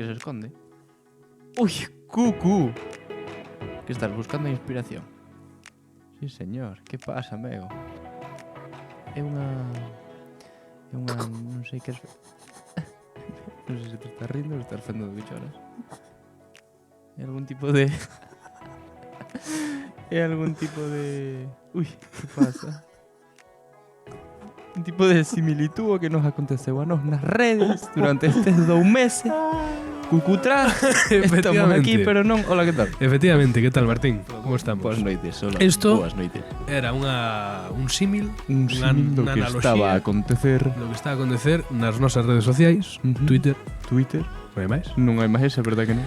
que se esconde. Ui, cucu. Que estás buscando inspiración? Sí, señor. Que pasa, amigo? É unha... non sei que é... Non sei se te estás rindo ou estás fendo de bichoras. É algún tipo de... É algún tipo de... Ui, que pasa? Un tipo de similitud que nos aconteceu a nos nas redes durante estes 2 meses. Cucutrá, estamos aquí, pero non... Hola, que tal? Efectivamente, que tal, Martín? Como estamos? Boas noites, hola. Esto Boas noites. era un símil, Un símil do que estaba a acontecer. do que está a acontecer nas nosas redes sociais, Twitter, Non non hai máis, hai máis, é verdad que non.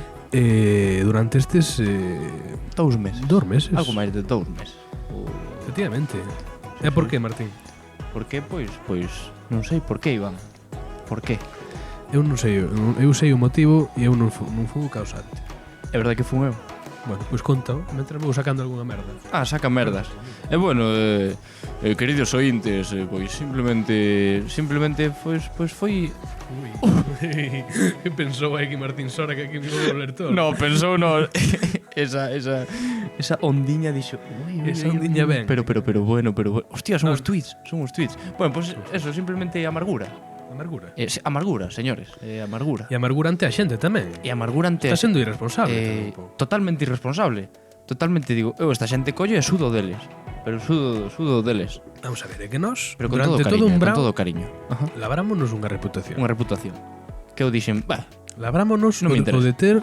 durante estes 2 meses. 2 meses. Algo máis de 2 meses. Efectivamente. E por que, Martín? Por que? Pois non sei por que, Iván. Por que? Eu non sei, eu sei o motivo e eu non fui o causante. É verdade que fun eu. Bueno, pois conta, mentre vou sacando algunha merda. Ah, saca merdas. E bueno, queridos ointes, pois simplemente foi Que pensou aí que Martín Sora que aquí me iba a volver todo. No, pensou no esa ondiña dixo, Esa ondiña ben. Pero bueno, hostia, son os tweets. Bueno, pues eso, simplemente amargura. Amargura. Amargura, señores, amargura. E amargura ante a xente tamén. E amargura ante... Está sendo irresponsable. Totalmente irresponsable. Totalmente, digo, esta xente collo e sudo deles. Pero sudo deles. Vamos a ver, é que nós, Pero con durante todo cariño, todo un con brao, todo cariño. Ajá. labrámonos unha reputación. Unha reputación. Que eu dixen, Labrámonos Non me o interesa. de ter,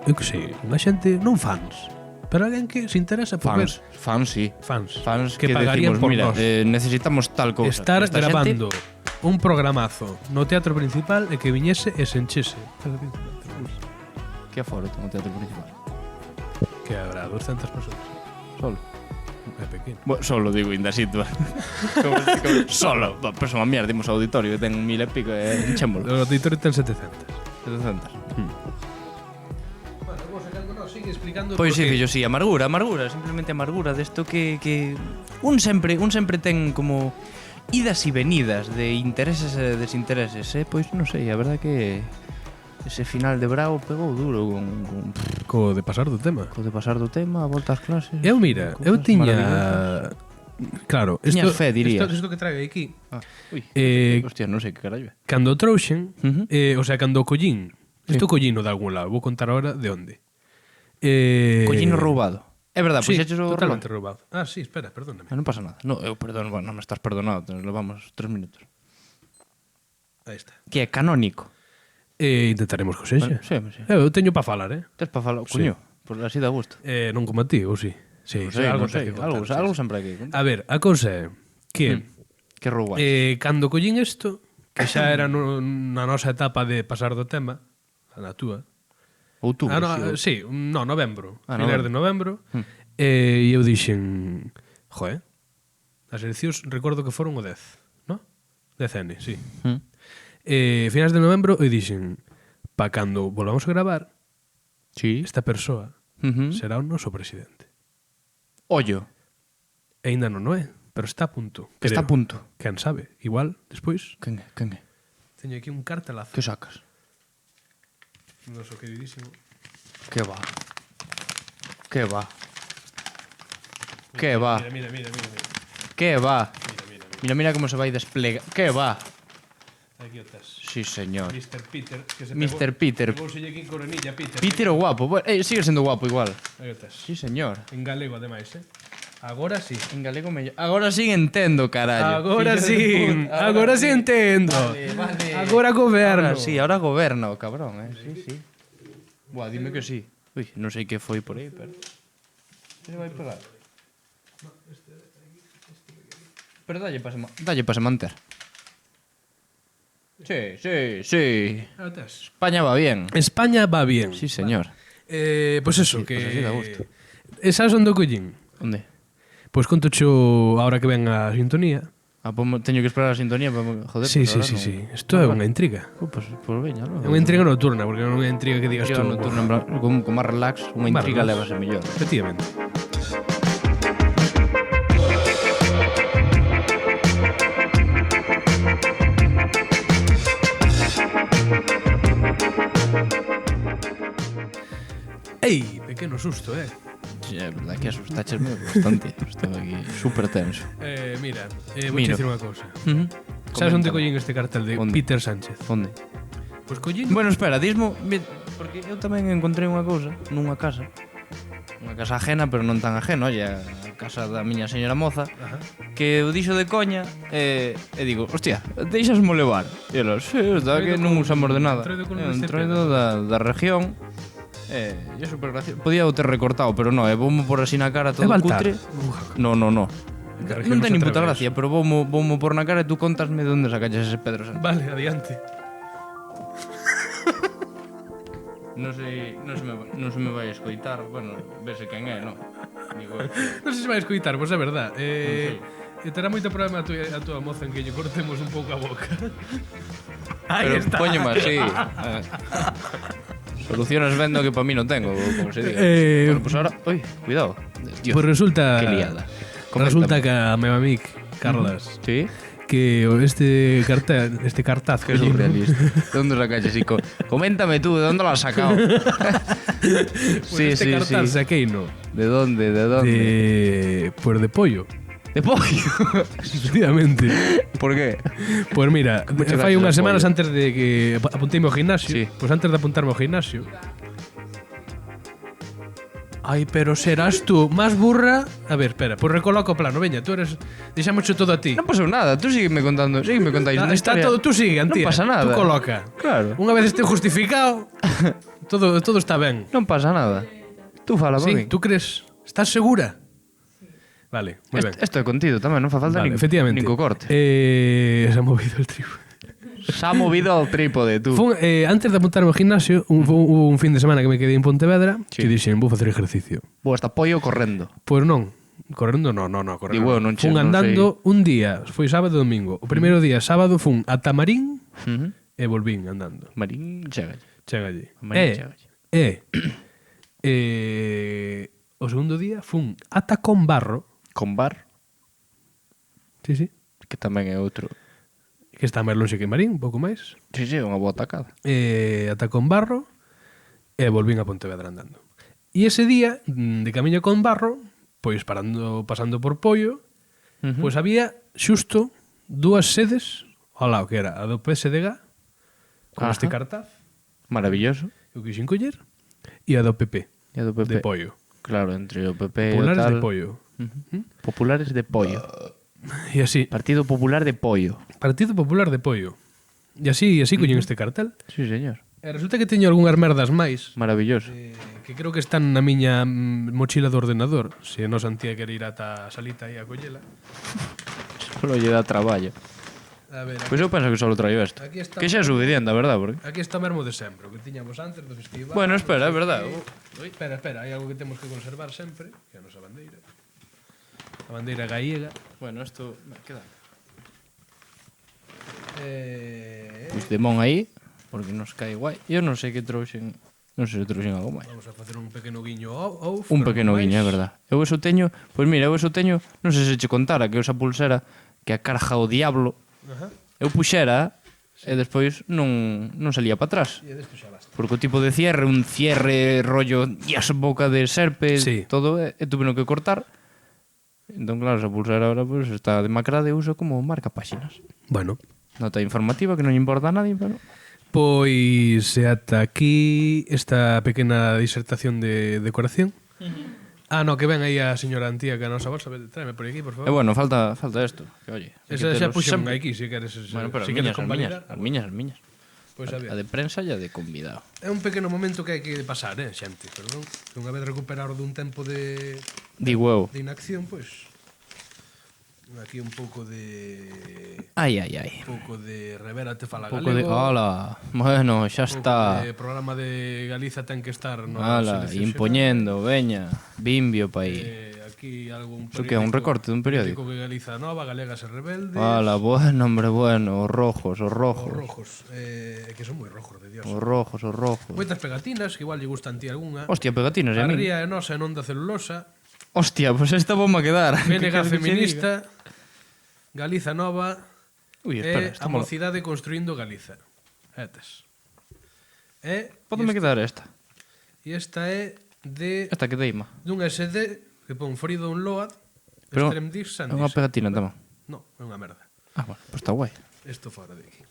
eu que sei, unha xente non fans, pero alguén que se interesa por ver fans, sí. Fans que pagarían decimos, por mira, nós. Necesitamos tal cousa. Estar Esta grabando xente, un programazo no teatro principal e que viñese e se enchese. que aforo ten o teatro principal. Que habrá 200 persoas. Solo. É pequeno. Bueno, solo digo, inda situa. Solo. Pero son a mierda, dimos ao auditorio que ten 1000 e pico e enchémolo. O auditorio ten 700. 700. Bueno, vou sacando, no, sigue explicando. Pois sí, porque- fillo, sí, amargura, simplemente amargura desto que un sempre ten como idas e venidas de intereses e desintereses, pois non sei, a verdade que ese final de Bravo pegou duro con Co de pasar do tema. de pasar do tema, a volta ás clases. Eu mira, eu cousas tiña maravillosas. claro, Tiñas fe, dirías. Isto que traio aquí. Ui, hostia, non sei que carallo é. Cando o trouxen, Ujú. o sea, cando o collín, Sí. isto collino de algún lado, vou contar ahora de onde. Collino roubado. É verdade, Sí, pois o totalmente roubado. Ah, sí, espera, perdóname. Non pasa nada. No, eu perdono, bueno, non me estás perdonado, nos levamos 3 minutos. Aí está. Que é canónico. Intentaremos que o sexa. Sí. Eu teño para falar, Tes para falar, Sí. coño, por así da gusto. Non como a ti, ou sí? Sí, Non sei, algo non sei, ten que contar, algo sí. sempre hai que contar. A ver, a cousa é que Que roubar. cando collín isto, que xa era na nosa etapa de pasar do tema, na túa, Outubro, sí, novembro, Ah, final de novembro, e eu dixen, joe, as eleccións recordo que foron o 10, no? 10N, sí. Finais de novembro e dixen, pa cando volvamos a gravar, Sí. esta persoa será o noso presidente. Ollo, E ainda non é, pero está a punto. que está a creo. punto. Quen sabe, igual, despois, Quen é? teño aquí un cartelazo. Que sacas? Noso queridísimo. Que va. Que va. Que va. Mira. Que va. Mira como se vai desplegar. Que va. Aquí o tes. Sí, señor. Mr. Peter, que se Mr. Peter. Pegouselle aquí coronilla, Peter. Peter o guapo. Bueno, sigue sendo guapo igual. Aí o tes. Sí, señor. En galego, ademais, Agora sí. En galego mellor. Agora sí entendo, carallo. Agora Fillo de sí. puta, Agora sí entendo. Vale. Agora goberno. Ahora sí, ahora goberna o cabrón, sí. Buah, dime que sí. Uy, non sei que foi por aí, pero... Que se vai pegar? Pero dalle para se manter. Sí. Aí o tes. España va bien. España va bien. Sí, señor. Pois eso, que... pues así da gusto. Sabes onde o collín? Onde? Pois conto cho ahora que ven a sintonía. Teño que esperar a sintonía para... Joder, Sí. pues ahora non- Isto é unha intriga. Pues veña, non? É unha intriga nocturna, porque non é unha intriga que digas tú. Intriga nocturna, con máis relax, unha Máis intriga relax. levase mellor. Efectivamente. Ei, pequeno susto, Sí, é verdad que asustaches bastante. Estou aquí super tenso. Mira, vou Mira. dicir unha cousa. Sabes onde collín este cartel de Onde? Peter Sánchez? Onde? Pois collín... Bueno, espera, dismo... Porque eu tamén encontrei unha cousa nunha casa. Unha casa ajena, pero non tan ajena, oye, a casa da miña señora moza, Ajá. que o dixo de coña e digo, hostia, deixasmo levar. E elas, sí, está que non usamos de nada. Troido con É un este troido da región. E é super gracioso. Podía o ter recortado, pero non, voumo por así na cara todo Baltar. cutre. No. Que región Non ten se ni puta atreve gracia, pero voumo por na cara e tú contasme de onde sacaches ese Pedro Sánchez. Vale, adiante. Non se me vai a escoitar, bueno, vese quen é, non? Digo, Non sei se vai escoitar, pois é verdad. sei. Terá moito problema a túa moza en que lle cortemos un pouco a boca. pero poño máis, sí. Soluciones vendo que para mí non tengo, como se diga. Bueno, pues ahora, oi, cuidado. Dios, Pois resulta... que liada. Resulta que a meu amic, Carlas, Sí, que este cartaz que surrealista. De onde sacaches, Ico? Coméntame tú, ¿de dónde lo has sacado? Sí, este cartaz saquei no ¿De dónde? de pollo. De pollo. Efectivamente. ¿Por qué? Pois mira, Muchas fai gracias unhas ao semanas pollo. antes de que apunteime ao gimnasio, Sí. pois antes de apuntarme ao gimnasio. Ai, pero serás tú máis burra. A ver, espera, pois recoloco o plano, veña, tú eres deixámoche todo a ti. Non pasou nada, tú sígueme contando, contáis unha Está historia. todo, tú sigue, Antía. Non pasa nada. Tú coloca. Claro. Unha vez este justificado, todo está ben. Non pasa nada. Tú fala para Sí, mí. tú crees? Estás segura? Vale, moi ben. Isto é contido tamén, non fa falta Vale, efectivamente. nin co corte. Se ha movido el trigo. Se ha movido al trípode, tú. Antes de apuntarme ao gimnasio, hubo un fin de semana que me quedei en Pontevedra, Sí. que dixen, vou facer ejercicio. Bo, hasta pollo correndo. Pois non, correndo non, correndo. Digo, non che- Fun non andando un día, foi sábado e domingo. O primeiro día, sábado, fun ata Marín e volvín andando. Marín, chegalle. Chega allí. Marín, chegalle. O segundo día fun ata Conbarro. Con bar, Sí, sí. que tamén é outro. Que está máis longe que Marín, un pouco máis. Sí, unha boa tacada. Ata Conbarro e volvín a Pontevedra andando. E ese día, de camiño a Conbarro, pois pasando por Pollo, pois había xusto dúas sedes ao lado, que era a do PSDG, con Ajá. este cartaz, Maravilloso. eu quixen coller, e a do PP, E a do PP. de Pollo. Claro, entre o PP e o Populares tal. de Pollo. Populares de pollo. E así, Partido Popular de Pollo. Partido Popular de Pollo. E así collen este cartel. Sí, señor. E resulta que teño algunhas merdas máis, Maravilloso. que creo que están na miña mochila do ordenador. Se non Antía quere ir ata a salita aí a collela. Solo lle dá traballo. A ver, Pois eu penso que só traio isto. Aquí está. Que xa é suficiente, a verdad, porque... aquí está mesmo de sempre, o que tiñamos antes do festival. Bueno, espera, é verdad. Espera, hai algo que temos que conservar sempre, que é a nosa bandeira. A bandeira gallega. Bueno, isto... Queda. Eh, Puigdemont aí, porque nos cae guai. Eu non sei que trouxen... Non sei se trouxen algo máis. vamos a facer un pequeno guiño ao Un pequeno guiño, é verdad. Eu eso teño... Pois mira, eu eso teño... Non sei se che contara que esa pulsera que a carga o diablo... Ajá. Eu puxera e despois non salía para atrás. E desto xa basta. Porque o tipo de cierre, un cierre rollo yas boca de serpe, Sí. todo, e tuve que cortar. Entón, claro, esa pulsera ahora pues, está demacrada e uso como marca páxinas. Bueno, Nota informativa que non lle importa a nadie, pero... pois se ata aquí esta pequena disertación de decoración. No, que ven aí a señora Antía que a nosa bolsa, tráeme por aquí, por favor. E bueno, falta isto, que oye. Esa xa puxen aquí, se queres, Bueno, pero se as queres miñas, convalidar. as miñas. Pois a ver. A de prensa e a de convidado. É un pequeno momento que hai que pasar, xente, perdón. Que unha vez recuperado dun tempo de Digo eu. inacción, pois aquí un pouco de Ai. un pouco de Revera te fala Un pouco de... galego. Hola, bueno, xa Un pouco está. de programa de Galiza ten que estar no Hola, seleccionado. impoñendo, veña. Bimbio pa aí. Aquí algún Iso que é un recorte dun periódico? que Galiza nova, Galegas e Rebeldes. Hola, bueno, hombre, bueno. Os rojos, os Os rojos. rojos, que son moi rojos, de Dios. Os rojos, os rojos. Moitas pegatinas, que igual lle gustan ti algunha. Hostia, pegatinas, e a A min. ría é nosa e non da celulosa. Hostia, pues esta bomba a quedar. BNG feminista, Galiza nova Ui, e espera, a estamos... mocidade construindo Galiza. Etes. E Pódeme quedar esta. esta é de Esta que deima. dun SD que pon free download Pero Extreme Disc é unha pegatina tamén. No, é unha merda. Ah, bueno, pois está guai. Isto fora de aquí.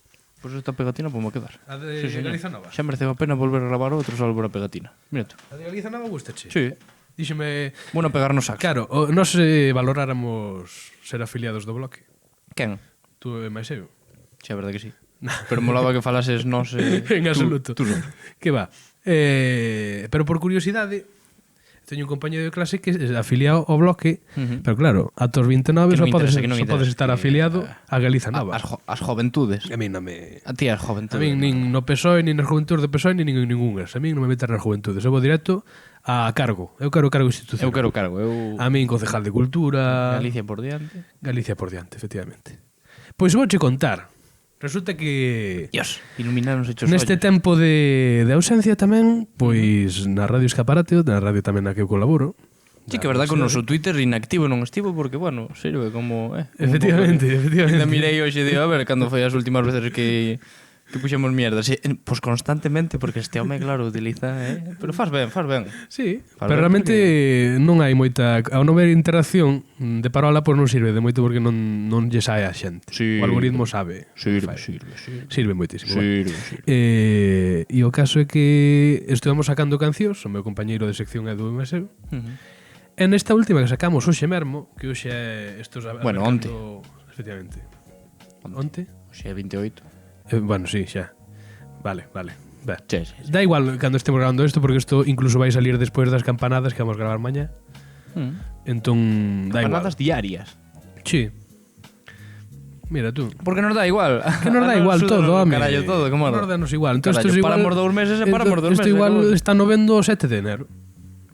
Pois esta pegatina pode quedar. A de señor. Galiza Nova. Xa mereceu a pena volver a gravar outro só por a pegatina. Mira tú. A de Galiza Nova gustache? Sí. Díxeme, Bueno, pegar no saxo. claro, nós valoráramos ser afiliados do bloque. Quen? Tú e máis eu. Xa, a verdade que sí. Pero molaba que falases nós En absoluto. Tú só. Que va. Pero por curiosidade, teño un compañero de clase que é afiliado ao bloque, pero claro, a tos 29 Que só non podes, interesa, que non só podes interesa, estar que- afiliado a Galiza Nova. As joventudes. A mí non me... A ti as A joventudes. mí nin no PSOE, nin nas juventudes do PSOE, nin ningunhas. A mí non me metas nas juventudes. Eu vou directo a cargo. Eu quero cargo institucional. Eu quero cargo. Eu... A min concejal de Cultura... Galicia por diante. Galicia por diante, efectivamente. Pois vouche contar. Resulta que... Dios, iluminaron hechos Neste tempo de ausencia tamén, pois na Radio Escaparate, na radio tamén na que eu colaboro. Sí, que é verdad que o noso Twitter inactivo non estivo porque, bueno, sirve como... Efectivamente, efectivamente. Ainda mirei hoxe e digo, a ver, cando foi as últimas veces que puxemos mierda. Sí, pois constantemente, porque este home, claro, utiliza... Pero faz ben, faz ben. Sí, Faz pero ben realmente non hai moita... Ao non ver interacción de parola, pois non sirve de moito porque non lle sae a xente. Sí. O algoritmo sabe. Sirve, Fai. sirve. Sirve moitísimo. Sirve, sirve. E o caso é que estuvamos sacando cancións, o meu compañeiro de sección é do MSU, e nesta última que sacamos hoxe mesmo, que hoxe é... Bueno, onte. Efectivamente. Onte? Hoxe é 28. Bueno, sí, xa. Vale. Ben. Sí, sí, sí. Da igual cando estemos grabando isto, porque isto incluso vai salir despois das campanadas que vamos gravar mañá. Entón, da igual. Campanadas diarias. Sí. Mira tú. Porque nos da igual. Que nos da igual todo, home. Carallo, todo, como Nos danos igual. Entón, Carallo, isto é igual. paramos 2 meses e paramos 2 meses. Isto igual acabou. está no vendo o 7 de enero.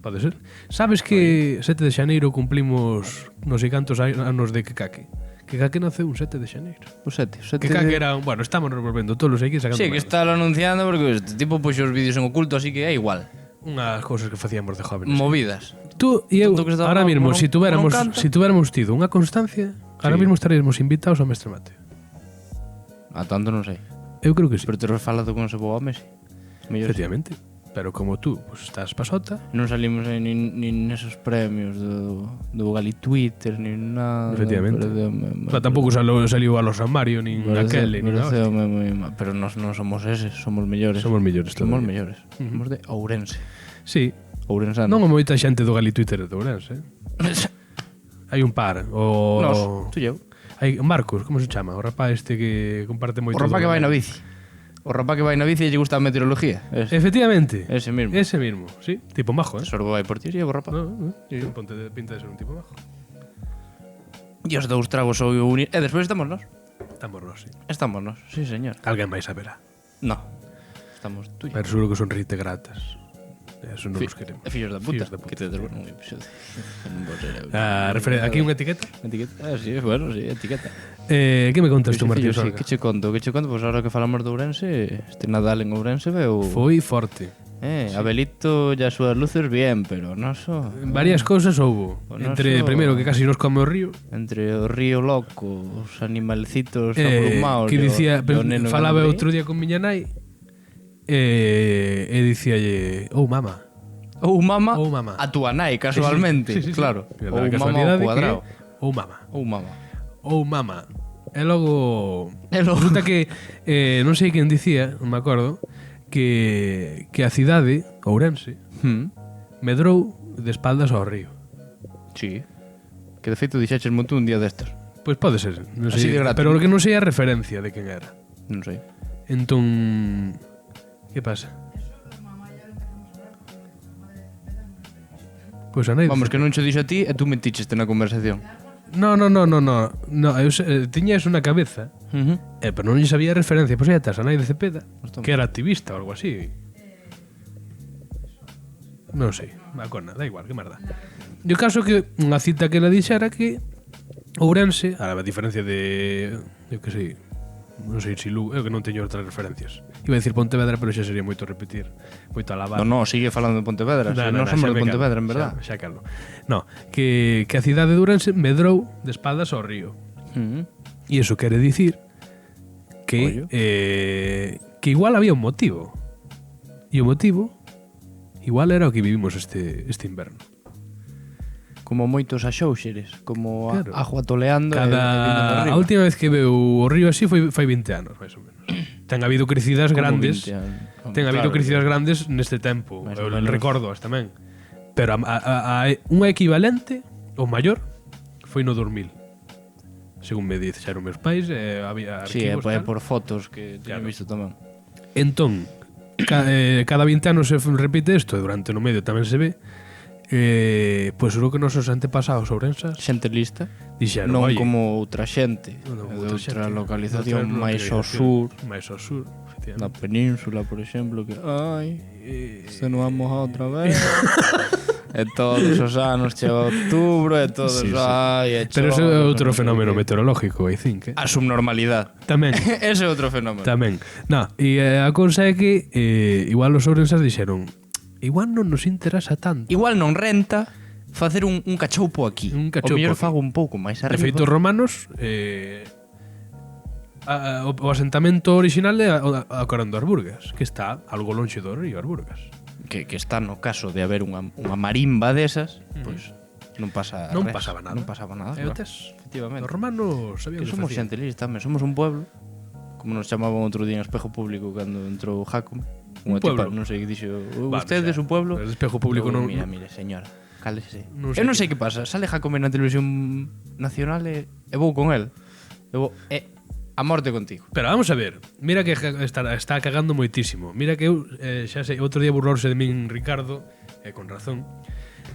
Pode ser. Sabes que 7 de xaneiro cumplimos non sei cantos anos de Kekake. Kekake naceu un 7 de xaneiro. O 7. Kekake era un... Bueno, estamos volvendo todos aí que sacando Sí, que merda. está anunciando porque este tipo puxo os vídeos en oculto, así que é igual. Unhas cousas que facíamos de jóvenes. Movidas. Tú e eu, Tonto que está ahora como mismo, non- si como non canta. tuviéramos tido unha constancia, ahora Sí. mismo estaríamos invitados ao Mestre Mateo. A tanto non sei. Eu creo que sí. Pero te has falado con ese bo home, sí. Mellor sí. Efectivamente. Pero como tú pues, estás pasota, Non salimos nin nesos premios do Gali Twitter, nin nada. efectivamente. Tampouco saliu a los Mario, nin aquel, nin nada. Pero nós non somos eses, somos mellores. Somos mellores Somos todavía. mellores. Somos de Ourense. Sí. Ourensanos. Non é moita xente do Gali Twitter de Ourense, Hai un par. Nós, tú e eu. Hai Marcos, como se chama? O rapaz este que comparte moito. O rapaz do que vai na Ourense. bici. O rapaz que vai na bici e lle gusta a meteorología. Efectivamente. Ese mismo. Ese mismo, sí. Tipo majo, Sorbo vai por ti e o rapaz. No, Sí. pinta de ser un tipo majo. E os dous tragos ou unir. E despois estamos nós. Estamos nós, sí. Estamos nós, sí señor. Alguén máis saberá. No. Estamos tú e eu. Pero seguro que son rite gratas. Eso non nos queremos. Fillos da puta. Fillos da puta. Que te desborda un episodio. Non vou ser eu. Aquí unha etiqueta. Etiqueta. Sí, bueno, sí, etiqueta. Que me contas tú, Martín Sí, Sorga? que che conto? Pois ahora que falamos de Ourense, este Nadal en Ourense veu... Foi forte. Abelito e as súas luces bien, pero non so... Varias cousas houbo. O Entre, noso- primeiro, que casi nos come o río. Entre o río loco, os animalcitos abrumados... Que dicía, e o neno falaba grande. outro día con miña nai e dicíalle, oh mama. Ou mama, Ou mama. a túa nai, casualmente, Sí, sí, sí, sí. claro. Mira, Ou a mama casualidade ao que cuadrado. ou mama. Ou mama. Ou mama. E logo... E logo- Resulta que, non sei quen dicía, non me acordo, que a cidade, Ourense, medrou de espaldas ao río. Sí. Que de feito dixeches moito un día destos. Pois pode ser, non Así sei, de gratis. pero que non sei a referencia de quen era. Non sei. Entón, que pasa? Pois a nai Vamos, que non che dixo a ti e tú meticheste na conversación. No, eu tiña eso na cabeza, pero non lle sabía a referencia. Pois aí estás, a nai de Cepeda, Hostia. que era activista ou algo así. Non sei, va cona, da igual, que merda. E o caso que unha cita que ela dixera que Ourense, a diferencia de, eu que sei, non sei se Lu, eu que non teño outras referencias. Iba a dicir Pontevedra, pero xa sería moito repetir, moito alabar. No, sigue falando de Pontevedra. Non somos xa de me Pontevedra, calo, en verdad. Xa calo. No, que a cidade de Ourense medrou de espaldas ao río. E iso quere dicir que Ollo. que igual había un motivo. E o motivo igual era o que vivimos este inverno. Como moitos axóuxeres, como Claro. agua toleando e vindo para A arriba. última vez que veu o río así fai 20 anos, máis ou menos. Ten habido crecidas Como grandes. 20 anos. Ten habido Claro, crecidas grandes neste tempo. Máis Eu ou menos. recordo tamén. Pero unha equivalente, o maior, foi no 2000. Según me dixeron meus pais, había Sí, arquivos tal. por fotos que teño Claro. visto tamén. Entón, cada 20 anos se repite isto, e durante no medio tamén se ve. Pois o que nosos antepasados ourensas Xente lista, dixeron, non "Oye, como outra xente, non, de outra outra xente, localización outra máis ao localización, sur, máis ao sur, na efectivamente. península, por exemplo, que ai, se non vamos a outra vez. E todos os anos chega outubro e todos, Sí, sí. ai, e Pero ese chove, é outro non sei fenómeno que. meteorológico, I think, A subnormalidade. Tamén, Ese é outro fenómeno. tamén. No, e a cousa é que igual os ourensas dixeron, igual non nos interesa tanto. Igual non renta facer un cachoupo aquí. Un cachoupo o mellor aquí. fago un pouco máis De arriba. feito, os romanos o asentamento original é a Corán do Arburgas, que está algo lonxe do río Arburgas. que está no caso de haber unha marimba desas, pois non pasa Non res. pasaba nada. Non pasaba nada. E o claro. tes, Efectivamente. os romanos sabían Que que somos facían. xente lista tamén, somos un pueblo, como nos chamaban outro día en Espejo Público cando entrou Jacome. Unha tipa, pueblo? non sei, que dixo, Bueno, ustedes xa, un pueblo. pero el Espejo Público Eu, non- Mira, señora, cálese. Non Eu sei non que- sei que pasa, sale Jacome na televisión nacional e vou con el. Eu vou, a morte contigo. Pero vamos a ver, mira que está cagando moitísimo. Mira que eu, xa sei, outro día burlorse de min Ricardo, con razón,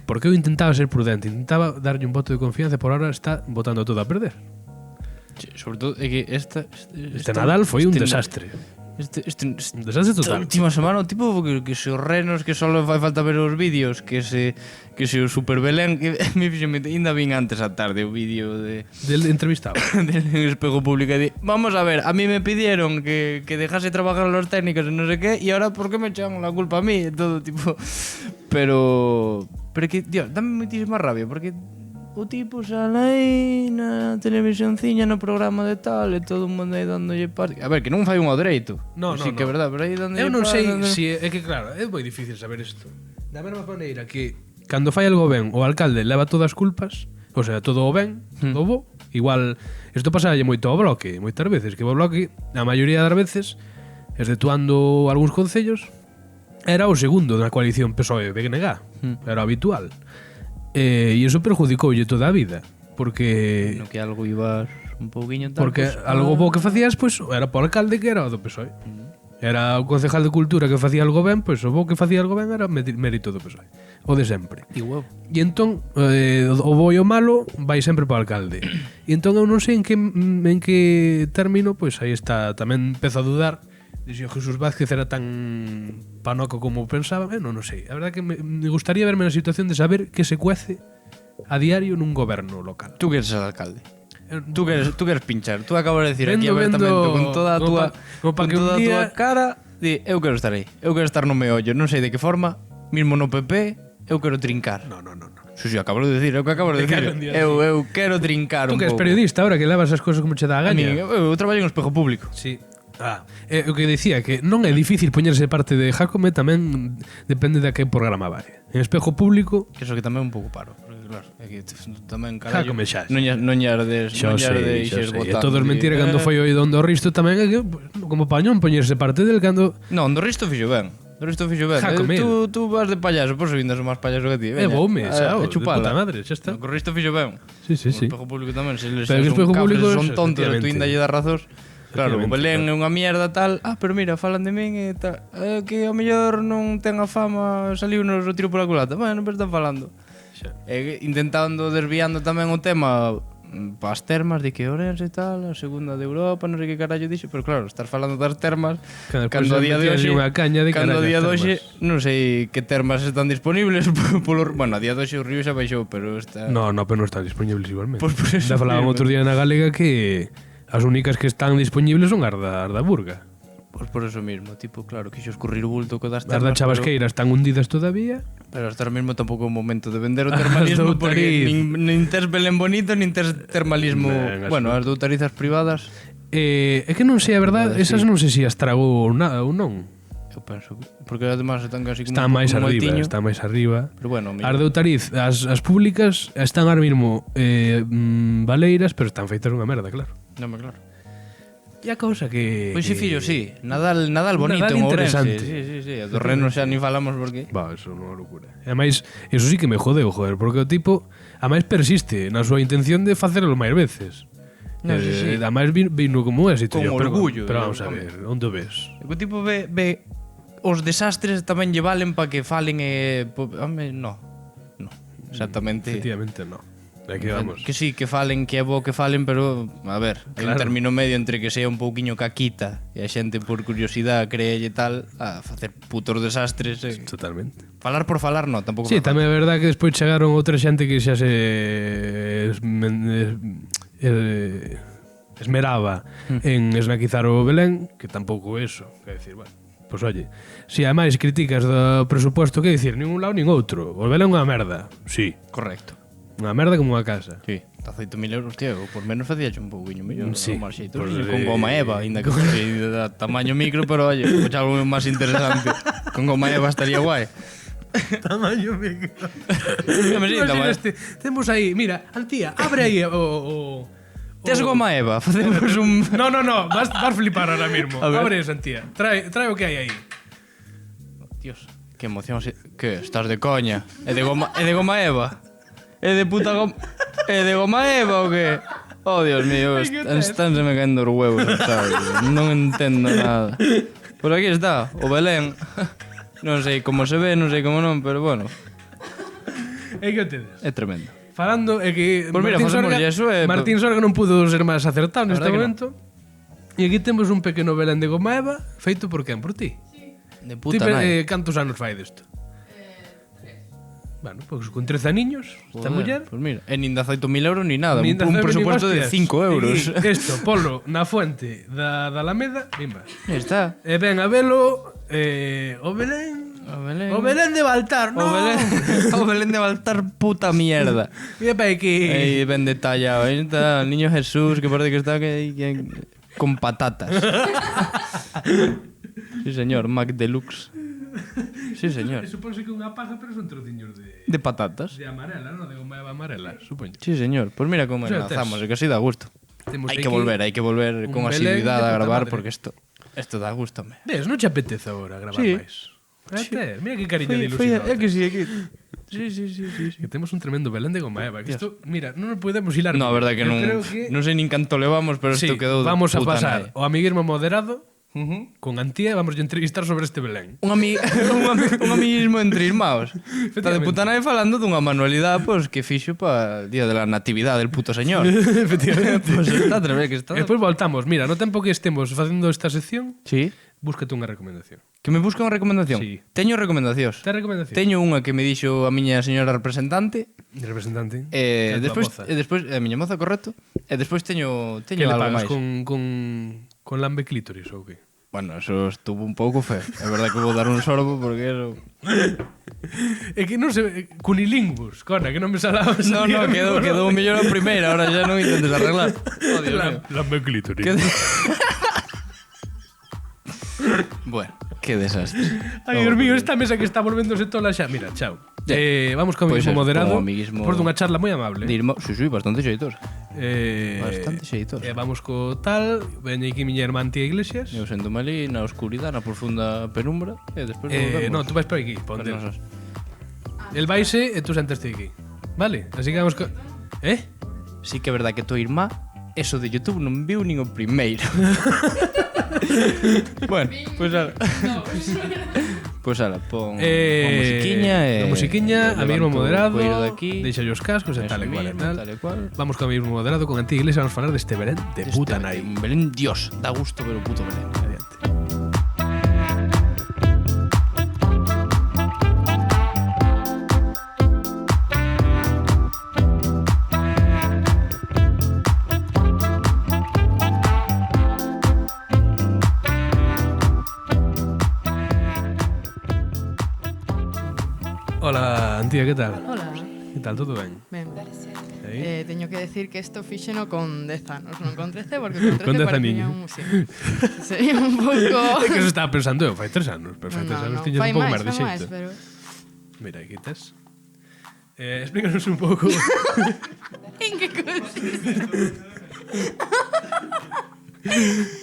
porque eu intentaba ser prudente, intentaba darlle un voto de confianza e por ahora está botando todo a perder. Sobre todo, é que Este Nadal foi un desastre. Un desastre Esta total. última semana o tipo que se os renos que só fai falta ver os vídeos que se o Super Belén que me fixeme ainda vin antes a tarde o vídeo Del entrevistado. del Espejo Público e di, vamos a ver, a mí me pidieron que dejase trabajar a los técnicos e non sei qué, e ahora por qué me echan la culpa a mí e todo tipo, pero que, Dios, dame moitísima rabia porque o tipo sale aí na televisionciña no programa de tal e todo o mundo aí dándolle parte. A ver, que non fai un ao dereito. No, Sí no, que é no. verdade, pero aí dándolle Eu non sei parte, si é que claro, é moi difícil saber isto. Da mesma maneira que cando fai algo ben o alcalde leva todas as culpas, o sea, todo o ben, todo o bo, igual isto pasalle moito ao bloque, moitas veces que o bloque, a maioría das veces, exceptuando algúns concellos, era o segundo na coalición PSOE-BNG, era o habitual. E iso perjudicoulle toda a vida, porque No que algo ibas un pouquiño tal. porque pues, algo bo que facías, pois era po alcalde que era o do PSOE. Era o concejal de cultura que facía algo ben, pois o bo que facía algo ben era mérito do PSOE. O de sempre. Igual. E entón o bo e o malo vai sempre para o alcalde. E entón eu non sei en que término, pois aí está, tamén empezo a dudar de se o Jesús Vázquez era tan panoco como pensaba, non sei. A verdade que me gustaría verme na situación de saber que se cuece a diario nun goberno local. Tú que eres el alcalde. Tú queres pinchar. Tú acabas de decir aquí Vendo, abertamente con toda a como túa como pa con que un toda a túa día- cara, di, eu quero estar aí. Eu quero estar no meollo, non sei de que forma, mismo no PP, eu quero trincar. No. Sí, acabo de decir, eu que acabo de Me decir. cago en Dios, Eu quero trincar Tú un que eres pouco. periodista ahora que levas as cousas como che dá a A mí, gaña. eu traballo en Espejo Público. Sí. O que dicía que non é difícil poñerse parte de Jacome, tamén depende de a que programa vai. En Espejo Público, Que eso que tamén é un pouco paro. Porque, claro, é que tamén, carallo, Jacome xa. non lle deixes E botando. todo é mentira cando foi o Idón do Risto tamén é que como pañón poñerse parte del cando Non, do Risto fixo ben. Do Risto fixo ben. Jacome. Tú vas de payaso, por seguindo máis payaso que ti. Veña, voume, xa, de de chupala. puta madre, xa está. No, que o Risto fixo ben. Sí, sí, O sí. Espejo Público tamén, se les Pero que son Espejo cabres, Público, son tontos, e tú efectivamente. indalle das razóns. Claro, o Efectivamente, Belén é claro. unha mierda tal. Pero mira, falan de min e tal. Que ao mellor non ten a fama, saliu nos o tiro pola culata. Bueno, pero están falando. Xa. Intentando desviando tamén o tema para as termas de que Ourense e tal, a segunda de Europa, non sei que carallo dixo, pero claro, estás falando das termas Cando cando a día de hoxe unha caña de cando a carallo día de as hoxe termas. non sei que termas están disponibles polo, bueno, a día de hoxe o río xa baixou, pero está No, pero non están disponibles igualmente. Pois por eso Da falábamos mismo. outro día na Galega que as únicas que están disponibles son as da Burga. Pois por eso mismo, tipo, claro, quixo escurrir o bulto co das As da termas, Chavasqueira están hundidas todavía. pero hasta ahora mismo tampouco é o momento de vender o As termalismo de porque Outariz. nin tes Belén bonito, nin tes termalismo, Ben, bueno, as de Outarizas privadas. É que non sei a verdade, Sí. esas non sei se as tragou ou non. Eu penso, porque además están casi como Están máis arriba. Pero bueno, As de Outariz, as públicas están ahora mismo baleiras, pero están feitas unha merda, claro. Non me claro. E a cousa que... Pois sí, fillo, sí. Nadal bonito Nadal en Ourense. interesante. Sí. O do Reno xa ni falamos porque... Eso é unha locura. E ademais, eso sí que me jodeu, joder, porque o tipo, ademais persiste na súa intención de facelo máis veces. No, sí. Ademais vino como éxito. Con orgullo. Pero vamos a ver, onde ves? O tipo ve os desastres tamén lle valen para que falen home, no. Exactamente. Efectivamente, no. Aquí vamos. Que sí, que falen, que é bo que falen, pero a ver, claro. un término medio entre que sea un pouquiño caquita e a xente por curiosidade creelle tal a facer putos desastres. Totalmente. Falar por falar, no, tampouco. Sí, tamén é verdad que despois chegaron outra xente que xa se esmeraba en esnaquizar o Belén, que tampouco eso, quer decir, bueno, pois oye, si ademais criticas do presuposto, que dicir, nin un lado nin outro, o Belén é unha merda, sí, correcto. Unha merda como unha casa. Sí, 18.000 euros, tío, por menos facíache un pouquiño mellor, sí, máis xeito, pues, con goma eva, ainda que fosse de tamaño micro, pero oye, pues algo máis interesante. Con goma eva estaría guai. Tamaño micro. Temos aí, mira, Antía, abre aí o tes goma eva, facemos un... No, vas flipar ahora mismo. Abre eso, Antía. Trae o que hai aí. Dios, que emoción. Que, estás de coña? É de goma eva? É de puta goma... É de goma eva ou que? Oh, Dios mío, estánse me caendo os huevos, sabes? Non entendo nada. Por aquí está, o Belén. Non sei como se ve, non sei como non, pero bueno. E que tedes? É tremendo. Falando é que pues mira, Martín Sorga non pudo ser máis acertado neste momento. E aquí temos un pequeno Belén de goma eva feito por quen? Por ti? Sí. De puta nai. Cantos anos fai desto? 3. Bueno, pois con 13 aniños, esta muller. Pois mira, e nin 18.000 euros ni nada, un presupuesto de 5 euros. Isto, polo na fuente da Alameda, bimba. Está. E ven a velo o Belén. O Belén de Baltar, no. O Belén de Baltar, puta mierda. Mira para aquí. Aí ven detallado, aí está el niño Jesús que parece que está con patatas. Sí, señor, Mac Deluxe. Sí, señor. Supónse que unha paja, pero son trociños de patatas. De amarela, non? De goma eva amarela, supoño. Sí, señor. Pues mira como enlazamos, que así dá gusto. Hai que volver con asiduidade a gravar porque isto dá gusto. Ves, non che apetece agora gravar máis? Mira que cariño de ilusión. É que sí, é que... Sí. Que temos un tremendo Belén de goma eva. Que isto, mira, non nos podemos hilar. No, a verdade que non sei nin canto levamos, pero isto quedou de puta. Vamos a pasar o amiguismo moderado con Antía, vamos a entrevistar sobre este Belén. Un amiguismo entre irmãos. Está de puta nai falando dunha manualidade que fixo para el día de la natividade del puto señor. Efectivamente. Pues está tremendo que está. Despois voltamos. Mira, no tempo que estemos facendo esta sección, sí, búscate unha recomendación. Que me busca unha recomendación? Sí. Teño recomendacións. Tes recomendación? Teño unha que me dixo a miña señora representante. Representante? Despois a miña moza, correcto. E despois teño algo máis. Con lambe clítoris ou que? Bueno, eso estuvo un pouco feo. É verdade que vou dar un sorbo porque eso... É que non se... Cunilingus, cona, que non me salaba. No, quedou mellor a primeira. Ahora xa non intentes arreglar. Oh, Dios mío. Lambe clítoris. Bueno, que desastre. Ai, Dios mío, esta mesa que está volvéndose tola xa. Mira, chao. Vamos con amiguismo moderado. Por dunha charla moi amable. Sí, bastante xeitosa. Bastante xeitosa. Vamos co tal. Veña aquí miña irmá Antía Iglesias. Eu sento-me ali na oscuridade, na profunda penumbra. E despois no, tú vais por aquí. Ponte. El vaise e tú sentaste aquí. Vale? Así que vamos co... Sí que é verdade que tu irmá eso de YouTube non viu nin o primeiro. Bueno, pues ahora. Pues ahora, pon musiquiña, amiguismo moderado, de deixa os cascos e tal e cual. Vamos con amiguismo moderado con Antía Iglesias, vamos a falar deste Belén de puta nai. Un Belén, Dios, dá gusto ver o puto Belén. Adiante. Hola, Antía, que tal? Hola. Que tal, todo ben? Ben. Aí? Teño que decir que isto fíxeno con 10 anos, non con 13, porque con 13 Con 10 parecía aniños. sí. Sería un pouco... É que eso estaba pensando eu, fai 3 anos. Pero fai 3 anos tiñas fai un pouco máis, máis de fai máis, xeito. pero... Mira, aquí tes. Explícanos un pouco. En que consiste?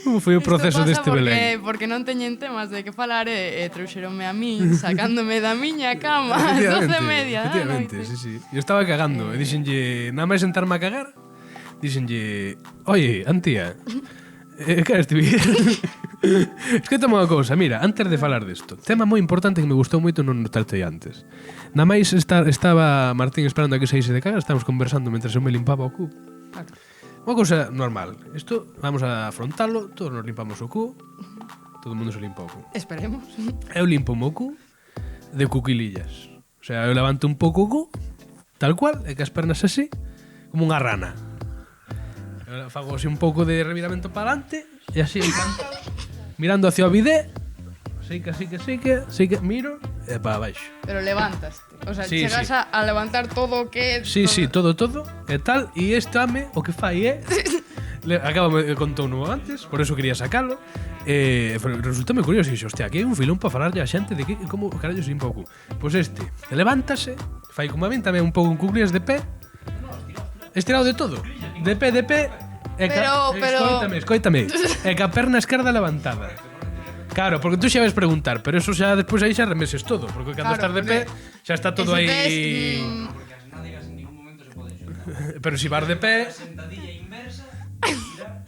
Como foi o proceso Isto pasa deste Belén? porque non teñen temas de que falar e trouxeronme a min sacándome da miña cama ás 12:30 da Efectivamente, noite. sí, sí. Eu estaba cagando e dixenlle, nada máis sentarme a cagar, dixenlle, oye, Antía, queres te vir? Escoitame unha cousa, mira, antes de falar desto, tema moi importante que me gustou moito non tratei antes. Nada máis estaba Martín esperando a que saíse de cagar, estábamos conversando mentre eu me limpaba o cu. Claro. Unha cousa normal, isto vamos a afrontalo, todos nos limpamos o cu, todo o mundo se limpa o cu. Esperemos. Eu limpo o meu cu de cuquilillas. O sea, eu levanto un pouco o cu, tal cual, e que as pernas así, como unha rana. Eu fago así un pouco de reviramento para adelante, e así encantado, mirando hacia o bidé, así que, miro, e para baixo. Pero levántaste. O sea, Sí, chegas sí. a levantar todo o que... Sí, sí, todo, e tal, e este home, o que fai é... Acabo de contar uno antes, por eso quería sacalo. Resulta moi curioso, dixe, hostia, aquí hai un filón para falarlle a xente de que, como carallo se limpa o cu. Pois este, levántase, fai como a min tamén un pouco en cuclillas de pé, estirado de todo, de pé, e Pero- escoítame, e ca perna esquerda levantada. Claro, porque tú xa ves preguntar, pero eso xa despois aí xa remeses todo, porque cando Claro, estás de pé xa está todo aí. Porque as nádegas en ningún momento se poden xogar. Pero si vas de pé, Sentadilla inversa, tira,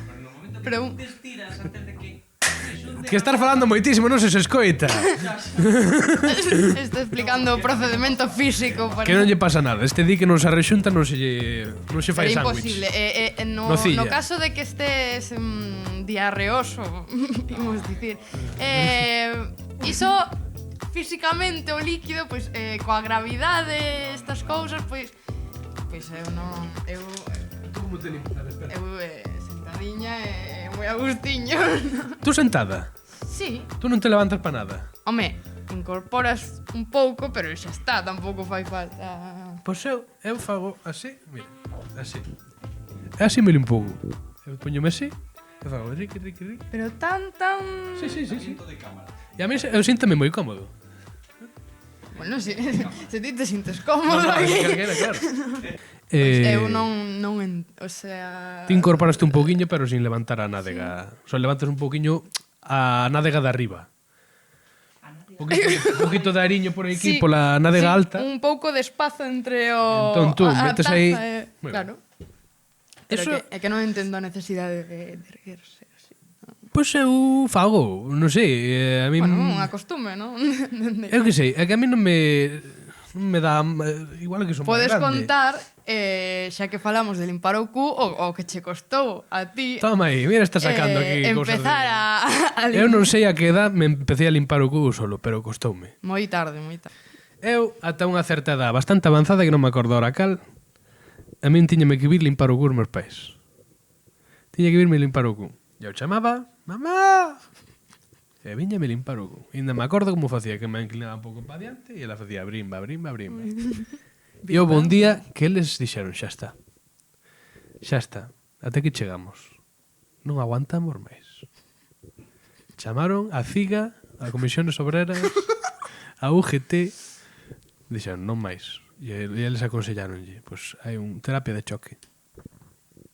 pero no momento que Pero- tú te estiras antes de que que estás falando moitísimo, non se escoita. Está explicando o procedimento físico para... Que non lle pasa nada. Este di que non se arrexunta, non se fai Sería sándwich. imposible. Nocilla. No caso de que estés diarreoso, imos dicir, iso físicamente o líquido, pois coa gravidade, estas cousas, pois eu non... Eu Como te limpas? Espera. sentadiña e moi agustiño. Tú sentada, Sí, tú non te levantas para nada. home, incorporas un pouco, pero xa está, tampouco fai falta... Pois eu fago así, mira, así. E así me limpo. Eu poñome así, e fago riqui. Pero tan... Sí. E a mí eu síntome moi cómodo. Bueno, se ti te sintes cómodo aquí. Claro. Eu o sea... Ti incorporaste un pouquiño, pero sin levantar a nádega. Só levantas un pouquiño a nádega de arriba. Un poquito de ariño por aquí, pola nádega alta. Un pouco de espazo entre o... Entón tú a metes taza aí- e- Claro. Pero Eso- é que non entendo a necesidade de erguerse así. Pois eu fago, non sei, a mí... Bueno, unha costume, non? Eu que sei, é que a mí non me dá... Igual que son máis Podes grande. contar, xa que falamos de limpar o cu, o que che costou a ti Toma aí, mira, está sacando aquí cousas empezar a Eu non sei a que edad me empecé a limpar o cu solo, pero costoume. Moi tarde. Eu, ata unha certa edad bastante avanzada, que non me acordo ahora cal, a min tiñame que vir limpar o cu os meus pais. Tiña que virme limpar o cu. E eu chamaba, mamá! E viñame limpar o cu. E ainda me acordo como facía, que me inclinaba un pouco para diante e ela facía brimba. E houve un día que eles dixeron, xa está. Até que chegamos. Non aguantamos máis. Chamaron a CIGA, a Comisiones Obreras, a UGT, dixeron, non máis. E eles aconsellaronlle, pois hai un terapia de choque.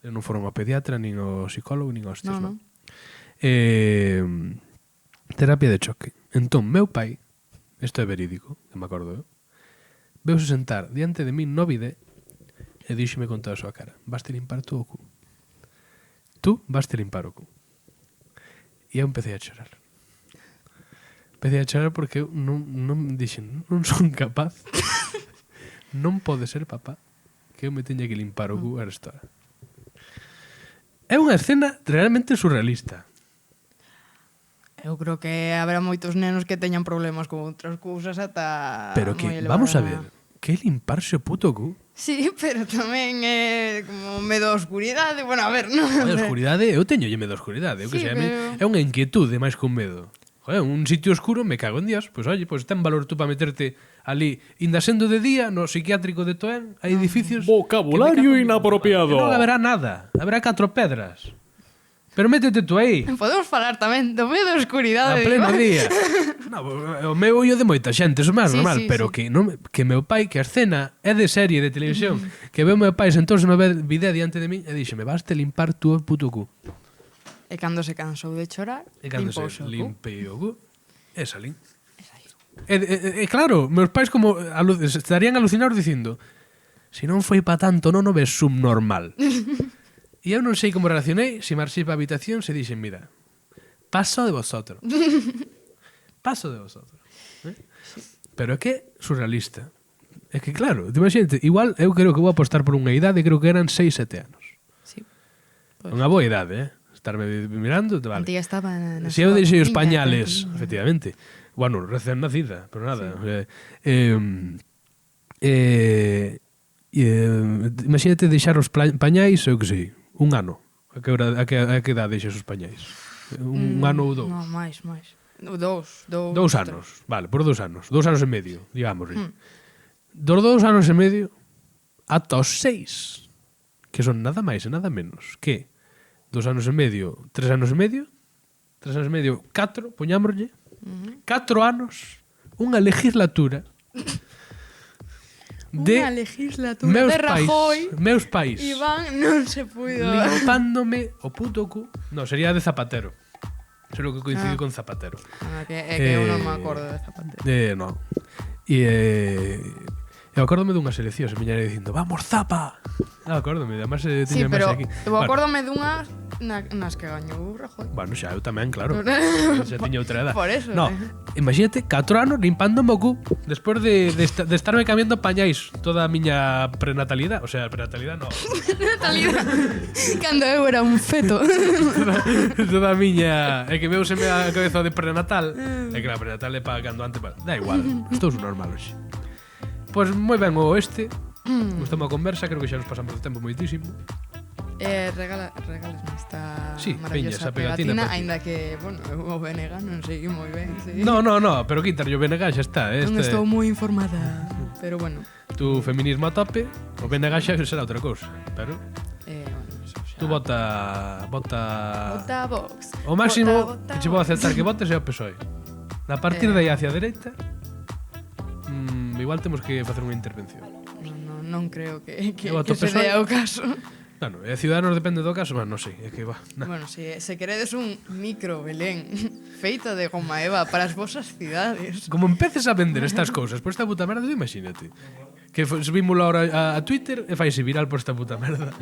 Eu non foron ao pediatra, nin ao psicólogo, nin ao hostias, No. non? Terapia de choque. Entón, meu pai, isto é verídico, que me acordo eu, veuse sentar diante de min no bidé e díxome con toda a súa cara, vaste limpar tú o cu. Tú vaste limpar o cu. E eu empecé a chorar. Empecé a chorar porque eu non dixen, non son capaz. Non pode ser, papá, que eu me teña que limpar o cu a restaurar. É unha escena realmente surrealista. Eu creo que haberá moitos nenos que teñan problemas con outras cousas ata... Pero que, moi vamos a elevada. ver, que limparse o puto cu? Sí, pero tamén é como medo a oscuridade. Bueno, a ver, non. A oscuridade, eu teño medo a oscuridade. Eu que Sí, sei, a mí pero- é unha inquietude máis que un medo. Joder, un sitio oscuro, me cago en Dios. Pois, oye, pois ten valor tú para meterte ali. Inda sendo de día, no psiquiátrico de Toén, hai edificios... Vocabulario inapropiado. Que non haberá nada. Haberá 4 pedras. Pero métete tú aí. Podemos falar tamén do medo da A oscuridade. pleno día. No, o meu ollo de moita xente, eso é máis Sí, normal, sí, pero sí. que meu pai, que a escena é de serie de televisión, que veo meu pai sentóse no vídeo diante de min e díxeme, vaste limpar tú o puto cu. E cando se cansou de chorar, E cando se limpouse o cu. limpe o cu, e salín. E claro, meus pais como estarían alucinados dicindo, se non foi pa tanto, non o ves subnormal. E eu non sei como reaccionei, se marchei pa habitación, se dixen, mira, paso de vosotros. Paso de vosotros. Pero é que surrealista. É que claro, te imagínate, igual eu creo que vou apostar por unha idade, creo que eran 6-7 anos. Sí. Unha boa idade, estarme mirando, te vale. Antía estaba na Se eu deixei os niña, pañales, niña. efectivamente. Bueno, recién nacida, pero nada. Imagínate deixar os pañais, eu que sei, un ano. A que edad deixas os pañais? Un ano ou dous? No, máis. Dous 2 anos, vale, por 2 anos. 2 anos e medio, digamos. Dos 2 anos e medio ata os 6, que son nada máis e nada menos que 2 anos e medio, 3 anos e medio, 3 anos e medio, 4, poñámoslle, 4 anos, unha legislatura de Unha legislatura meus de Rajoy. pais Iván non se puido. limpándome o puto cu. No, sería de Zapatero. Eso é o que coincidiu con Zapatero. É que eu non me acordo de Zapatero. No. Eu acórdome dunhas eleccións, a miña era dicindo, vamos Zapa. Acórdome, además Sí, tiña pero máis aquí. eu acórdome dunhas nas que gañou Rajoy. Bueno, xa, eu tamén, claro. Xa tiña outra edad. Por eso, No, imagínate, 4 anos limpándome o cu despois de estarme cambiando pañais toda a miña prenatalidade. O sea, prenatalidade no. Cando eu era un feto. Toda a miña... É que veuseme a cabeza de prenatal. É que la prenatal é para cando antes... Da igual, estou normal hoxe. Pois moi ben o este. Gustamos a conversa, creo que xa nos pasamos do tempo moitísimo. Regalasme esta Sí, veña, maravillosa esa pegatina pegatina, por ti. aínda que, bueno, o BNG non sei moi ben, sí. No, pero quitar yo BNG xa está. Non estou moi informada, pero bueno. Tu feminismo a tope, o BNG xa será outra cousa. Pero Bueno, eso xa. tú vota Vota Vox. o máximo Vota que che vou aceptar que votes é o PSOE. A partir de aí hacia a dereita, igual temos que facer unha intervención. Non creo que Eu voto se PSOE. dea o caso. Bueno, e Ciudadanos depende do caso, mas non sei, é que va. Bueno, se queredes un micro Belén feito de goma eva para as vosas cidades. Como empeces a vender estas cousas por esta puta merda, imagínate. Que subímoslo ahora a Twitter e faise viral por esta puta merda.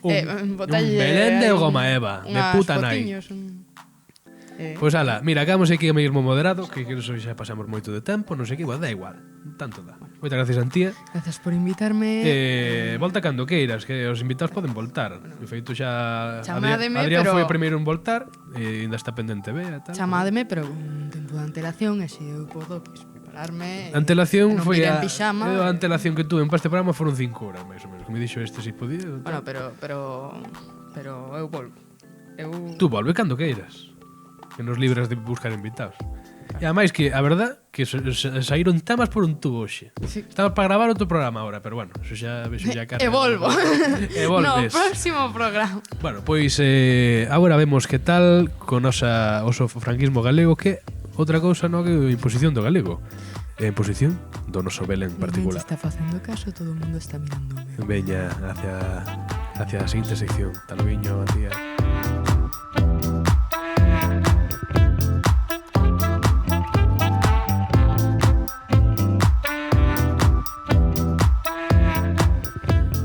un Belén de goma eva, de puta nai. Pois ala, mira, acabamos aquí mesmo moderado, que eso xa pasamos moito de tempo, non sei que, da igual, tanto dá. Moitas gracias, Antía. Gracias por invitarme. Volta cando queiras, que os invitados poden voltar. De feito xa Chamádeme, Adrián pero- foi o primeiro en voltar e ainda está pendente Bea, tal. Chamádeme, pero un tempo de antelación, e se eu podo pois, prepararme. A antelación non foi vir a en pixama. a antelación que tuve en este programa foron 5 horas, máis ou menos, que me dixo este si podía. Bueno, pero eu volvo. Tú volve cando queiras. Que nos libras de buscar invitados. E ademais que, a verdad, que saíron temas por un tubo hoxe. Sí. Estamos para gravar outro programa ahora, pero bueno, eso xa vexo xa cara. E volvo. E No, volves. próximo programa. Bueno, pois agora vemos que tal con oso franquismo galego, que outra cousa no que a imposición do galego. A imposición do noso Belén en particular. Está facendo caso, todo o mundo está mirándome. Veña hacia a seguinte sección. Taluiño, Antía.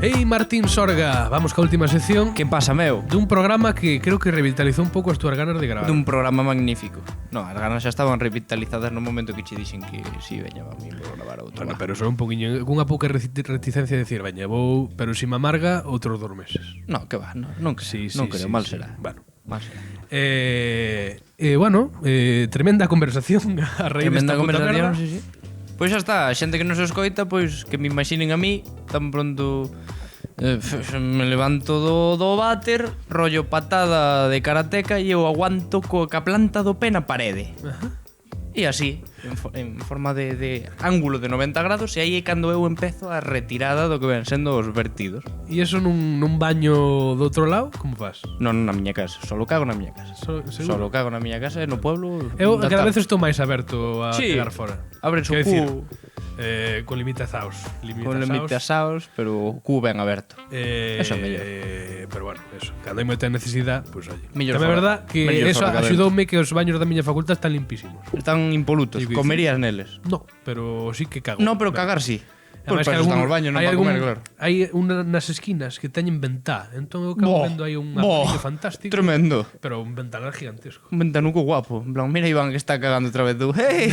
Ei, Martín Sorga, vamos ca última sección Que pasa, meu? dun programa que creo que revitalizou un pouco as túas ganas de gravar. Dun programa magnífico. No, as ganas xa estaban revitalizadas no momento que che dixen que si, veña, vamos a gravar outro. Bueno, va. pero só un poquinho, cunha pouca reticencia de decir, veña, vou, pero si me amarga, outros 2 meses. No, que va, non creo, non creo, mal será. Bueno. Mal será. Bueno, tremenda conversación a raíz Tremenda desta puta conversación, merda. sí, sí. Pois xa está, a xente que nos escoita, pois que me imaginen a mí tan pronto Me levanto do váter, rollo patada de karateca e eu aguanto ca planta do pé na parede. E así, en forma de ángulo de 90 grados, e aí é cando eu empezo a retirada do que ven sendo os vertidos. E eso nun baño do outro lado, como fas? Non na miña casa, solo cago na miña casa. Seguro? Solo cago na miña casa e no pueblo. Eu da cada tarde. vez estou máis aberto a Sí. cagar fora. Abres o Quero cu con limitazaos. con limitasaos, pero o cu ben aberto. Eso é mellor. Pero bueno, eso. Cando hai moita necesidade, pues oye. Mellor Tamén é fora. verdad que Mellor eso fora que axudoume que os baños da miña facultad están limpísimos. Están impolutos, Sí, que comerías neles. No, pero sí que cago. No, pero cagar sí. Además Pois para que eso están os baños, non hai para comer, claro. Hai nas esquinas que teñen ventá, entón eu acabo vendo aí un aparello fantástico. Tremendo. Pero un ventanal gigantesco. Un ventanuco guapo. En plan, mira Iván que está cagando outra vez. Tú, hey,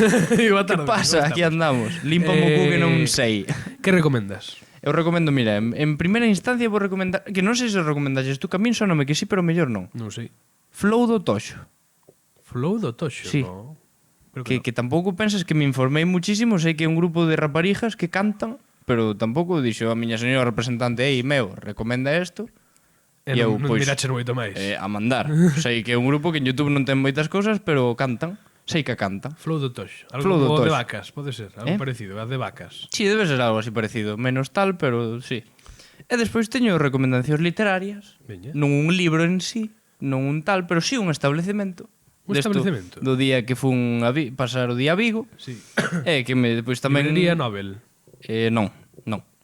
Boa que tarde, pasa? como Aquí andamos. Limpa o cu que non sei. Que recomendas? Eu recomendo, mira, en primeira instancia vou recomendar, que non sei se recomendaches tú, que a min soname que sí, pero mellor non. Non sei. Flow do Toxo. Flow do Toxo? Sí. No. Creo Que tampouco pensas que me informei muchísimo, sei que é un grupo de raparijas que cantan, pero tampouco dixo a miña señora representante, ei, meu, recomenda isto. E E eu, non pois, miraches moito máis. A mandar. Sei que é un grupo que en YouTube non ten moitas cousas, pero cantan. Sei que cantan. Flow do Toxo. Algo Flow do como de Toxo. vacas, pode ser. Algo parecido, a de vacas. Sí, debe ser algo así parecido. Menos tal, pero sí. E despois teño recomendacións literarias. Veña. Non un libro en sí, non un tal, pero sí un establecemento. Un Desto, establecemento? Do día que fun a pasar o día a Vigo. Sí. E que me depois tamén... Librería Nobel. Non.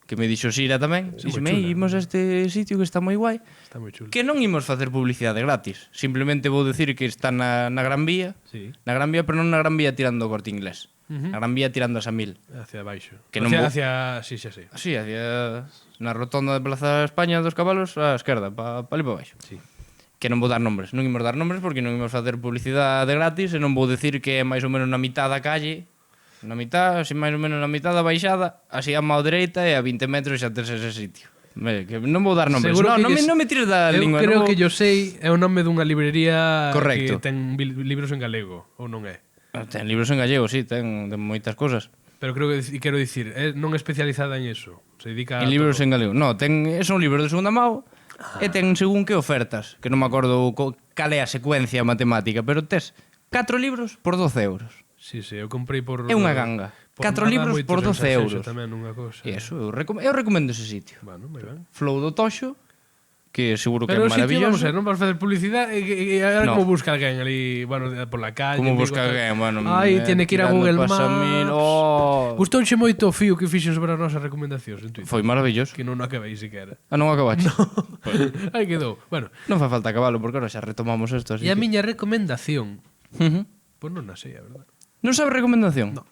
Que me dixo Sira tamén. Sí, Dixeme, moi chula. imos a este sitio que está moi guai. Está moi chulo. Que non imos facer publicidade gratis. Simplemente vou decir que está na Gran Vía. Sí. Na Gran Vía, pero non na Gran Vía tirando o Corte Inglés. Na Gran Vía tirando a Samil. Hacia baixo. Que non hacia, vou- sí, xa sei. Así, hacia na rotonda de Plaza España dos Cabalos á esquerda, pa ali pa baixo. Sí. Que non vou dar nombres, non imos dar nombres porque non imos facer publicidade gratis e non vou decir que é máis ou menos na mitad da calle, na mitad, así máis ou menos na mitad da baixada, así a mão dereita e a 20 metros xa tes ese sitio. Que non vou dar nombres. Seguro que Non me tires da eu lingua. creo non vou- que yo sei é o nome dunha librería Correcto. que ten libros en galego, ou non é? Ten libros en gallego, sí, ten moitas cosas. Pero creo que quero dicir, non é especializada en eso. Se dedica En a libros todo. en galego. No, son libros de segunda mão e ten según que ofertas, que non me acordo cal é a secuencia matemática, pero tes 4 libros por 12 euros. Sí, sí, eu comprei por... É unha ganga. por 4 nada libros moitos por en 12 Sanxenxo euros. Tamén unha cousa. E eso, eu recomendo ese sitio. Bueno, moi ben. Flow do Toxo, que seguro que Pero é o sitio, vamos maravilloso. a ver, non vas facer publicidade e agora No. como busca alguén ali, bueno, por la calle. Como digo, busca tal. alguén, bueno, Ai, tiene que ir a tirando Google pa Maps. Samil, oh. Gustouche moito o fío que fixen sobre as nosas recomendacións en Twitter. Foi maravilloso. Que non o acabei siquera. Ah, non acabaste. Aí quedou. Bueno, Non fa falta acabalo, porque ahora xa retomamos isto. e a miña recomendación, Ujú. pois non a sei, a verdade. Non sabes recomendación? No.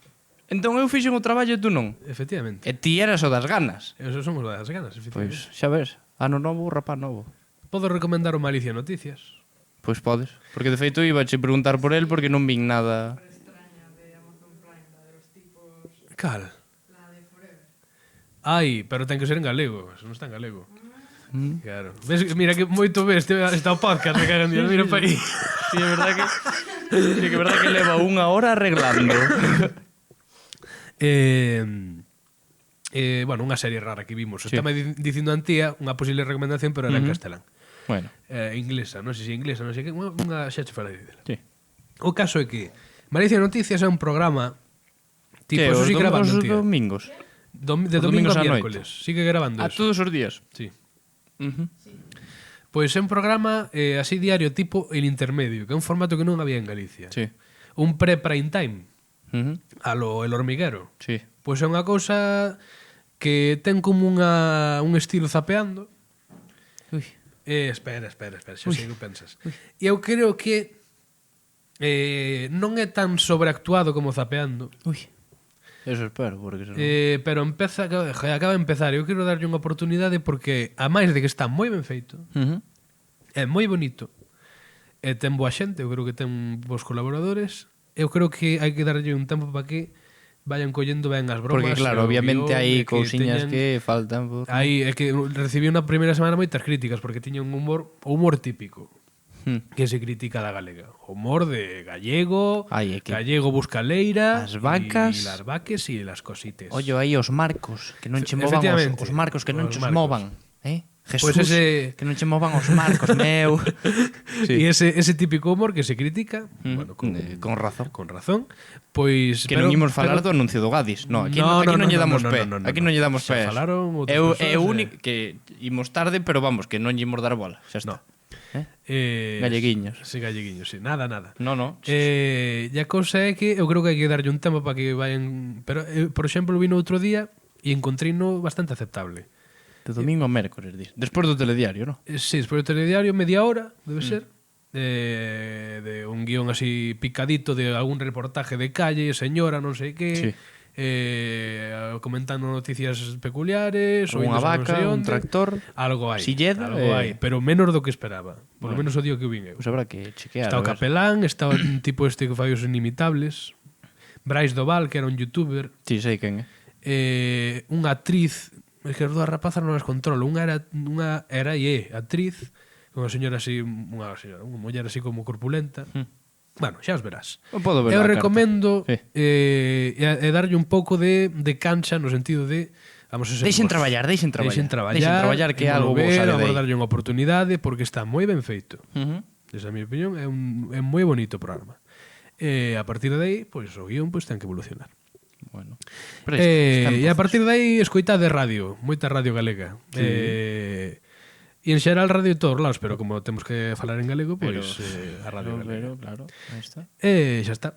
Entón eu fixen o traballo e tú non. Efectivamente. E ti eras o das ganas. Eso somos das ganas, efectivamente. Pois, xa ves, ano novo, rapaz novo. Podo recomendar o Malicia Noticias. Pois podes. Porque de feito iba a che preguntar por el porque non vin nada. Cal? Ai, pero ten que ser en galego, eso non está en galego. Claro. Ves, mira que moito ves está o podcast, me cagan Dios, mira pa aí. Sí, é verdad que sí, que é verdad que leva unha hora arreglando. Bueno, unha serie rara que vimos. Sí. Está dicindo Antía unha posible recomendación, pero era en castelán. Bueno, Inglesa, non sei se inglesa, non sei que, unha xa che falei dela. sí. O caso é que Malicia Noticias é un programa tipo, Que eso os sí grabando, os Antía. domingos. De os domingo domingos a á miércoles. Sigue grabando A eso. todos os días. Sí. Ujú. Pois é un programa así diario tipo El Intermedio, que é un formato que non había en Galicia. Sí. Un pre-prime time, Ujú. a lo El Hormiguero. Sí. Pois é unha cousa que ten como un estilo zapeando. Ui. Espera, xa sei que pensas. E eu creo que non é tan sobreactuado como zapeando. Ui. Eso espero, porque senón... Pero acaba de empezar. Eu quero darlle unha oportunidade porque, a máis de que está moi ben feito, Ujú. é moi bonito, e ten boa xente, eu creo que ten bons colaboradores, eu creo que hai que darlle un tempo para que vayan collendo ben as bromas. Porque claro, e o obviamente guión, hai e cousiñas teñan- que faltan por... Aí é que recibí unha primeira semana moitas críticas porque tiña un humor típico que se critica da galega. Humor de gallego, Ai, é que- gallego busca leira, As vacas. e las vaques e las cosites. Ollo aí os marcos, que non che movan Efectivamente. os marcos que non Os che marcos. movan. Jesús, Pois ese- que non che movan os marcos, meu. E ese típico humor que se critica, bueno, Con razón. con razón, pois Que non imos falar do anuncio do Gadis. No, aquí non lle damos pé. Aquí non lle damos Xa pé. falaron outras É persoas, o único que imos tarde, pero vamos, que non lle imos dar bola. Xa está. Galleguiños. Sí, galleguiños, sí. Nada. No. E a cousa é que eu creo que hai que darlle un tempo para que vayan... Pero, por exemplo, vino outro día e encontrei no bastante aceptable. De domingo a mércores, dis. Despois do telediario, no? Sí, despois do telediario, media hora, debe ser, de un guión así picadito de algún reportaje de calle, señora, non sei que, Sí. comentando noticias peculiares, Unha oíndose non vaca, sei un onde. tractor. Algo hai, Silleda, algo hai, pero menos do que esperaba. Por lo Bueno. menos o día que eu vin eu. Pois habrá que chequear. Está o a ver. Capelán, está un tipo este que fai os inimitables, Brais Doval, que era un youtuber, Sí, sei quen é. unha actriz, es que as dúas rapazas non as controlo, unha era e é actriz, unha señora así, unha muller así como corpulenta. Bueno, xa os verás. Eu podo ver Eu a carta. recomendo Sí. darlle un pouco de cancha no sentido de vamos a ser Deixen bons. traballar, deixen traballar. Deixen traballar, Deixen traballar, que algo bo sale de vamos aí. a darlle unha oportunidade porque está moi ben feito. Desde a miña opinión é un moi bonito programa. E a partir de aí, pois o guión pois ten que evolucionar. Bueno. Pero está en E a proceso. partir de aí escoitade radio, moita radio galega. E en xeral radio de todos lados, pero como temos que falar en galego, pois a radio galega. Pero, claro, aí está. E xa está.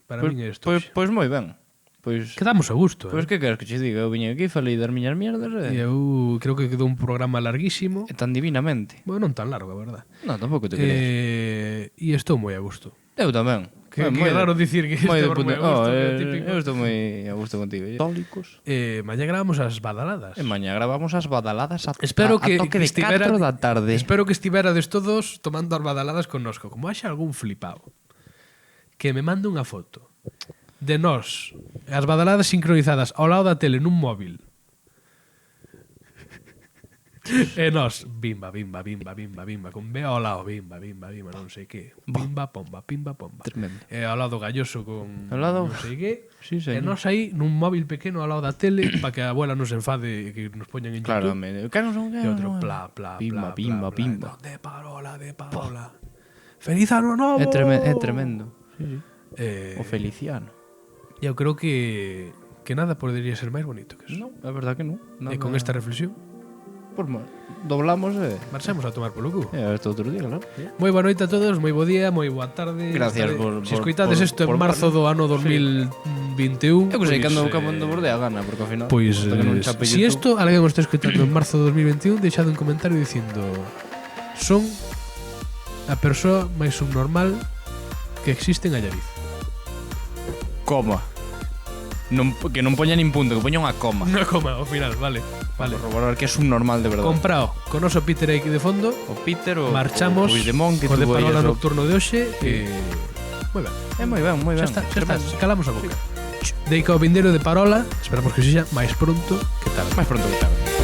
Para Pois, min é isto. pois moi ben. Pois Quedamos a gusto. Pois que queres que che diga? Eu viña aquí, falei das miñas mierdas E eu creo que quedou un programa larguísimo. e tan divinamente. Bueno, non tan largo, a verdad. Non, tampouco te crees. E estou moi a gusto. Eu tamén. Que raro dicir que moi estou moi a gusto, que é típico. Eu estou moi a gusto contigo. Tólicos. Mañá gravamos as badaladas. E mañá gravamos as badaladas a Espero que, toque que de 4 da tarde. Espero que estiverades todos tomando as badaladas connosco. Como haxa algún flipado que me mande unha foto de nós, as badaladas sincronizadas ao lado da tele nun móvil. E nós, bimba, con B ao lado, bimba, non sei que. Bimba, pomba. Tremendo. E ao lado galloso con Ao lado- non sei que. Sí, E señor. nós aí nun móvil pequeno ao lado da tele para que a abuela nos enfade e que nos poñan en Claro, YouTube. que non son E outro pla, Pimba, pla, pimba, pla, pimba. De parola. Feliz ano novo. É tremendo. Sí, sí. O O Feliciano. eu creo que nada podería ser máis bonito que eso. Non, é verdad que non. E con esta reflexión, Pois doblamos e marchamos a tomar polo cu. hasta outro día, claro. Moi boa noite a todos, moi bo día, moi boa tarde. Gracias por- Si escoitades por- isto en por marzo do ano 2021, Eu que sei, cando pois, borde a gana, porque ao final Pois, hasta que non chape si YouTube. isto alguén o está escoitando en marzo de 2021, deixade un comentario dicindo son a persoa máis subnormal que existe en Allariz. Coma. Que non poña nin punto, que poña unha coma. Unha coma ao final, vale. Vale. Corroborar que es un normal de verdad. Comprao con oso Peter aquí de fondo. O Peter o Marchamos o Puigdemont, que co de tuvo aí parola eso. nocturno de hoxe moi ben. Moi ben, moi ben. Xa está, calamos a boca. Deica o vindeiro de parola, esperamos que sexa máis pronto que tarde. Máis pronto que tarde.